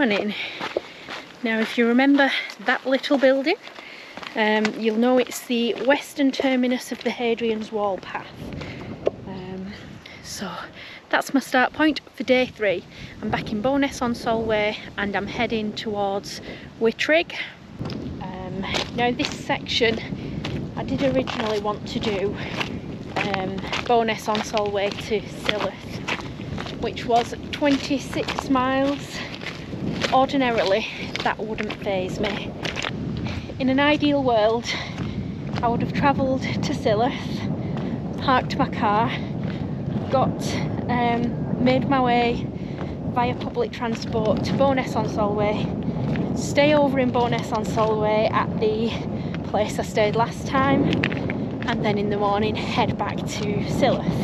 morning. Now if you remember that little building, you'll know it's the western terminus of the Hadrian's Wall path. So that's my start point for day 3. I'm back in Bowness on Solway and I'm heading towards Whitrigg. Now this section I did originally want to do Bowness on Solway to Silloth, which was 26 miles. Ordinarily that wouldn't faze me. In an ideal world I would have travelled to Silloth, parked my car, made my way via public transport to Bowness on Solway, stay over in Bowness on Solway at the place I stayed last time, and then in the morning head back to Silloth.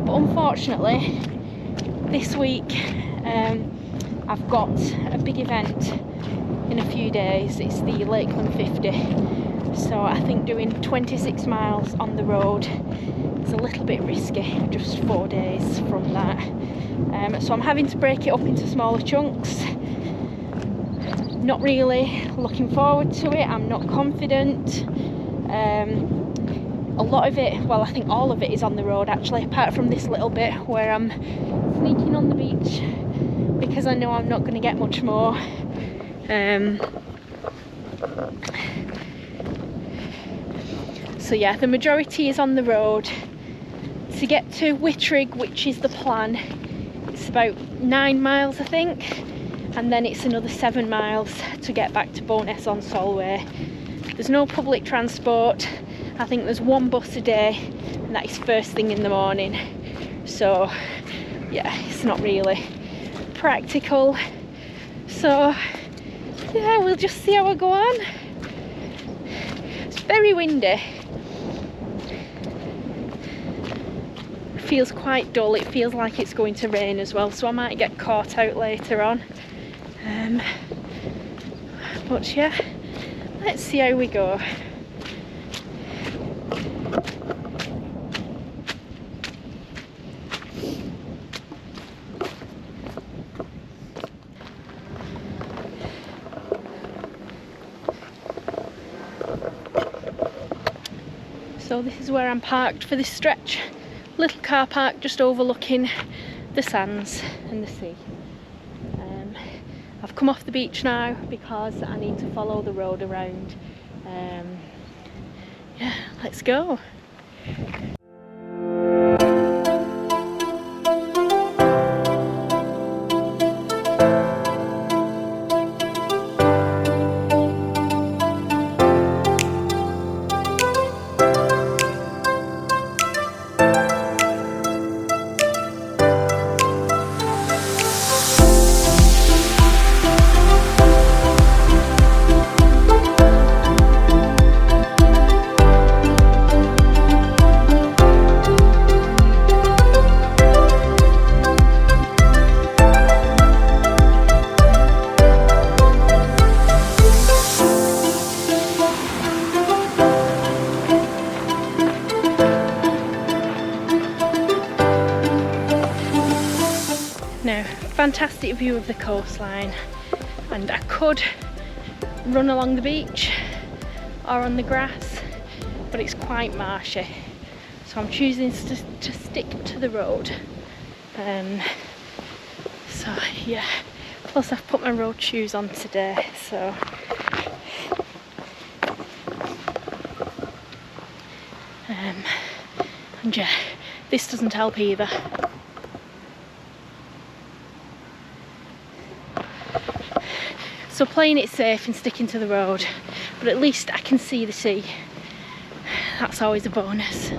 But unfortunately this week I've got a big event in a few days. It's the Lakeland 50, so I think doing 26 miles on the road is a little bit risky, just 4 days from that. So I'm having to break it up into smaller chunks. Not really looking forward to it, I'm not confident. A lot of it, well I think all of it is on the road actually, apart from this little bit where I'm sneaking on the beach because I know I'm not going to get much more. So yeah, the majority is on the road. To get to Whitrigg, which is the plan, it's about 9 miles I think, and then it's another 7 miles to get back to Bowness on Solway. There's no public transport. I think there's one bus a day, and that is first thing in the morning. So yeah, it's not really practical. So yeah, we'll just see how I go on. It's very windy. Feels quite dull. It feels like it's going to rain as well, so I might get caught out later on. But yeah, let's see how we go. So this is where I'm parked for this stretch. Little car park just overlooking the sands and the sea. I've come off the beach now because I need to follow the road around. Yeah, let's go. Now, fantastic view of the coastline, and I could run along the beach or on the grass, but it's quite marshy, so I'm choosing to stick to the road. So yeah, plus I've put my road shoes on today, so and yeah, this doesn't help either. So playing it safe and sticking to the road, but at least I can see the sea. That's always a bonus.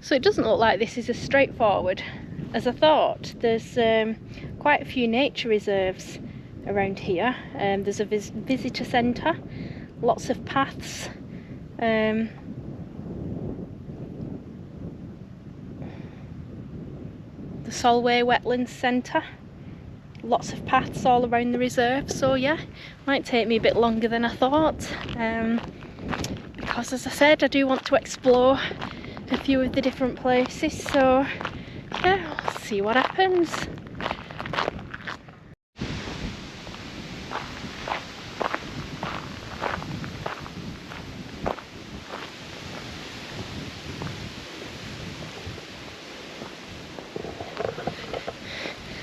So it doesn't look like this is as straightforward as I thought. There's quite a few nature reserves around here. There's a visitor centre, lots of paths. the Solway Wetlands Centre. Lots of paths all around the reserve, so yeah, might take me a bit longer than I thought, because as I said, I do want to explore a few of the different places, so yeah, I'll see what happens.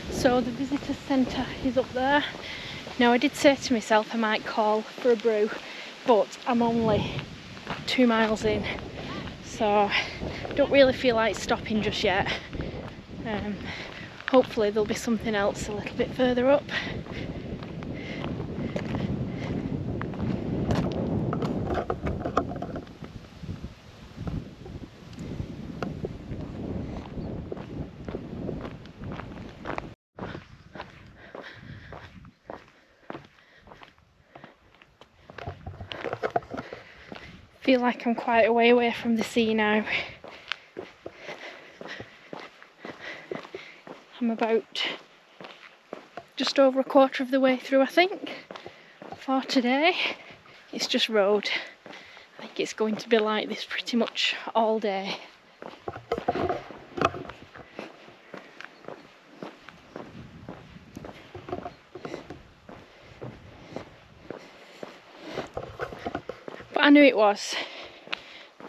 So the visitor centre is up there. Now I did say to myself I might call for a brew, but I'm only 2 miles in, so I don't really feel like stopping just yet. Hopefully there'll be something else a little bit further up. Feel like I'm quite a way away from the sea now. I'm about just over a quarter of the way through, I think, for today. It's just road. I think it's going to be like this pretty much all day. But I knew it was,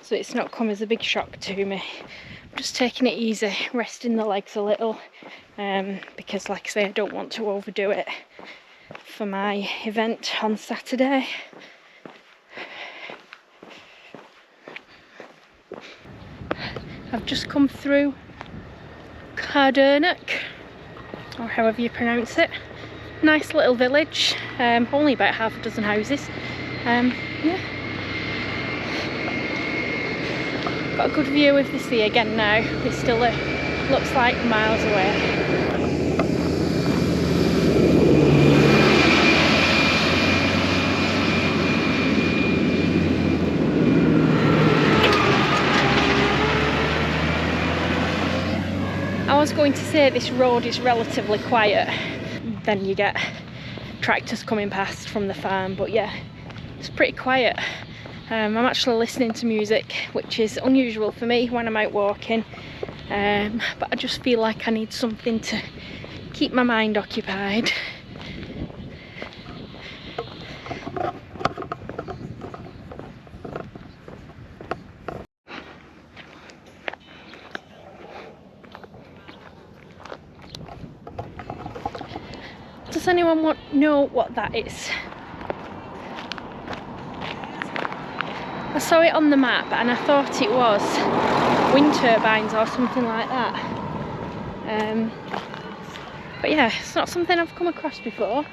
so it's not come as a big shock to me. I'm just taking it easy, resting the legs a little, because like I say, I don't want to overdo it for my event on Saturday. I've just come through Cardernock, or however you pronounce it. Nice little village, only about half a dozen houses. Yeah. Got a good view of the sea again now. It still looks like miles away. I was going to say this road is relatively quiet, then you get tractors coming past from the farm, but yeah, it's pretty quiet. I'm actually listening to music, which is unusual for me when I'm out walking, but I just feel like I need something to keep my mind occupied. Does anyone know what that is? I saw it on the map and I thought it was wind turbines or something like that. But yeah, it's not something I've come across before.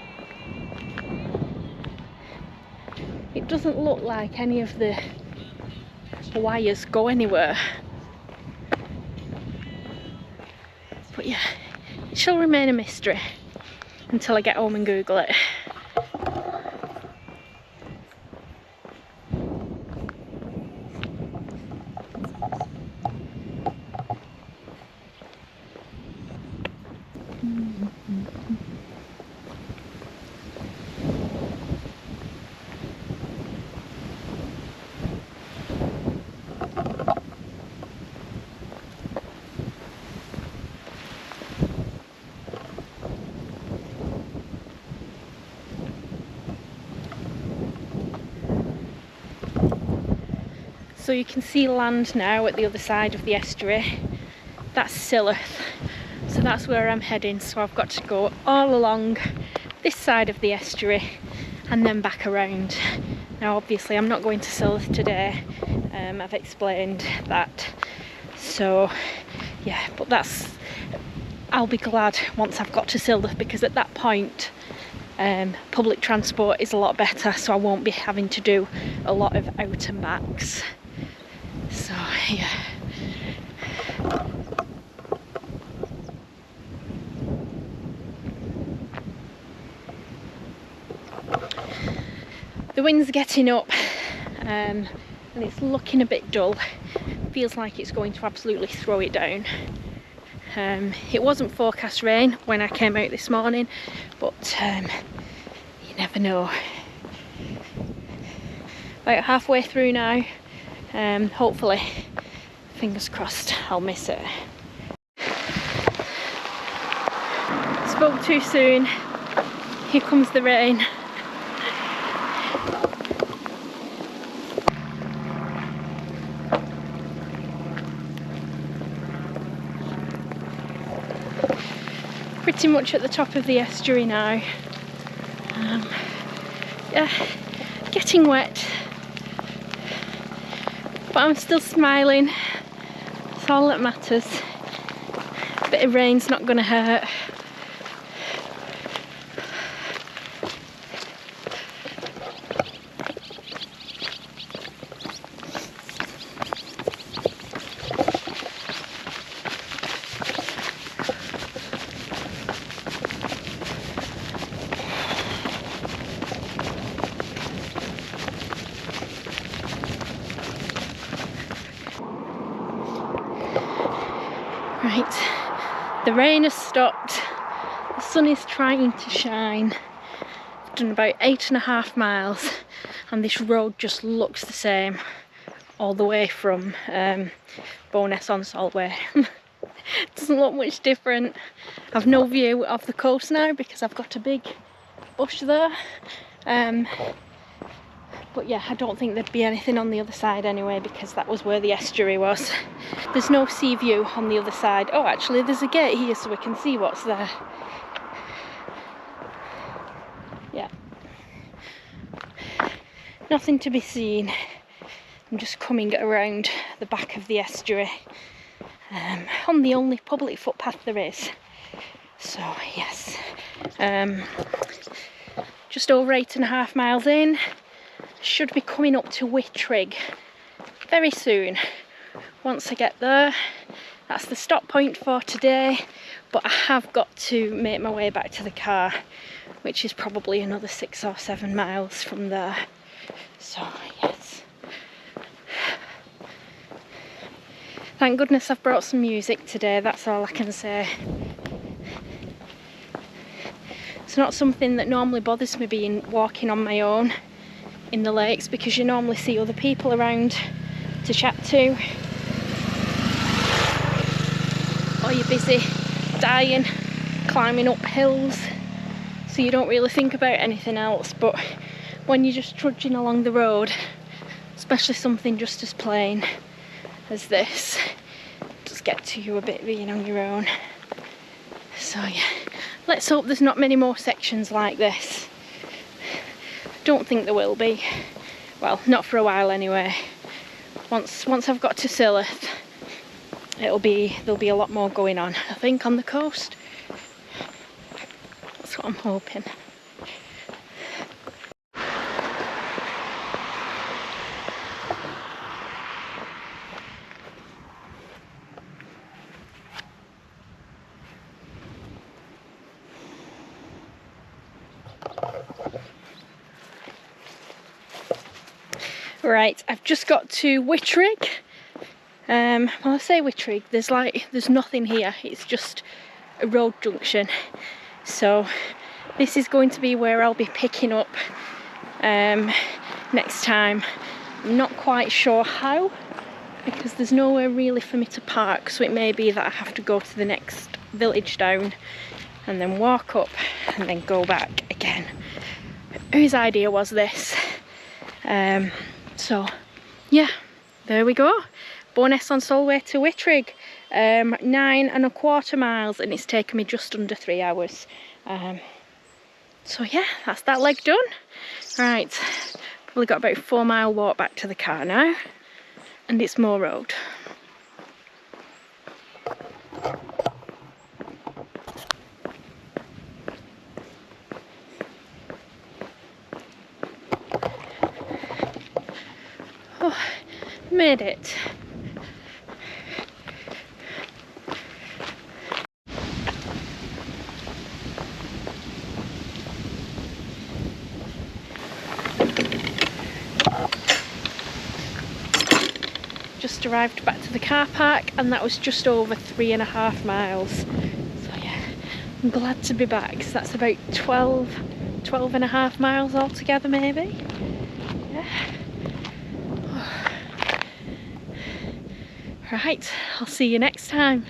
It doesn't look like any of the wires go anywhere. But yeah, it shall remain a mystery until I get home and Google it. So you can see land now at the other side of the estuary. That's Silloth, so that's where I'm heading. So I've got to go all along this side of the estuary and then back around. Now obviously I'm not going to Silloth today, I've explained that. So yeah, but I'll be glad once I've got to Silloth, because at that point public transport is a lot better, so I won't be having to do a lot of out and backs. So yeah. The wind's getting up and it's looking a bit dull. Feels like it's going to absolutely throw it down. It wasn't forecast rain when I came out this morning, but you never know. About halfway through now, hopefully, fingers crossed, I'll miss it. Spoke too soon. Here comes the rain. Pretty much at the top of the estuary now. Yeah, getting wet, but I'm still smiling. That's all that matters. A bit of rain's not gonna hurt. Right, the rain has stopped, the sun is trying to shine. I've done about 8.5 miles and this road just looks the same all the way from Bowness on Solway. Doesn't look much different. I've no view of the coast now because I've got a big bush there. But yeah, I don't think there'd be anything on the other side anyway because that was where the estuary was. There's no sea view on the other side. Oh, actually there's a gate here so we can see what's there. Yeah. Nothing to be seen. I'm just coming around the back of the estuary on the only public footpath there is. So yes, just over 8.5 miles in. Should be coming up to Whitrigg very soon. Once I get there, that's the stop point for today, but I have got to make my way back to the car, which is probably another 6 or 7 miles from there. So yes, thank goodness I've brought some music today, that's all I can say. It's not something that normally bothers me being walking on my own in the lakes because you normally see other people around to chat to, or you're busy dying climbing up hills, so you don't really think about anything else. But when you're just trudging along the road, especially something just as plain as this, it does get to you a bit being on your own. So yeah, let's hope there's not many more sections like this. Don't think there will be. Well, not for a while anyway. Once I've got to Silloth, there'll be a lot more going on, I think, on the coast. That's what I'm hoping. Right, I've just got to Whitrigg. Well, I say Whitrigg, there's nothing here, it's just a road junction. So this is going to be where I'll be picking up next time. I'm not quite sure how, because there's nowhere really for me to park, so it may be that I have to go to the next village down and then walk up and then go back again. Whose idea was this? So yeah, there we go. Bowness on Solway to Whitrigg, 9.25 miles, and it's taken me just under 3 hours. So yeah, that's that leg done. Right, probably got about a 4-mile walk back to the car now, and it's more road. Oh, made it. just arrived back to the car park, and that was just over 3.5 miles. So yeah, I'm glad to be back. So that's about 12.5 miles altogether, maybe. Yeah. Right, I'll see you next time.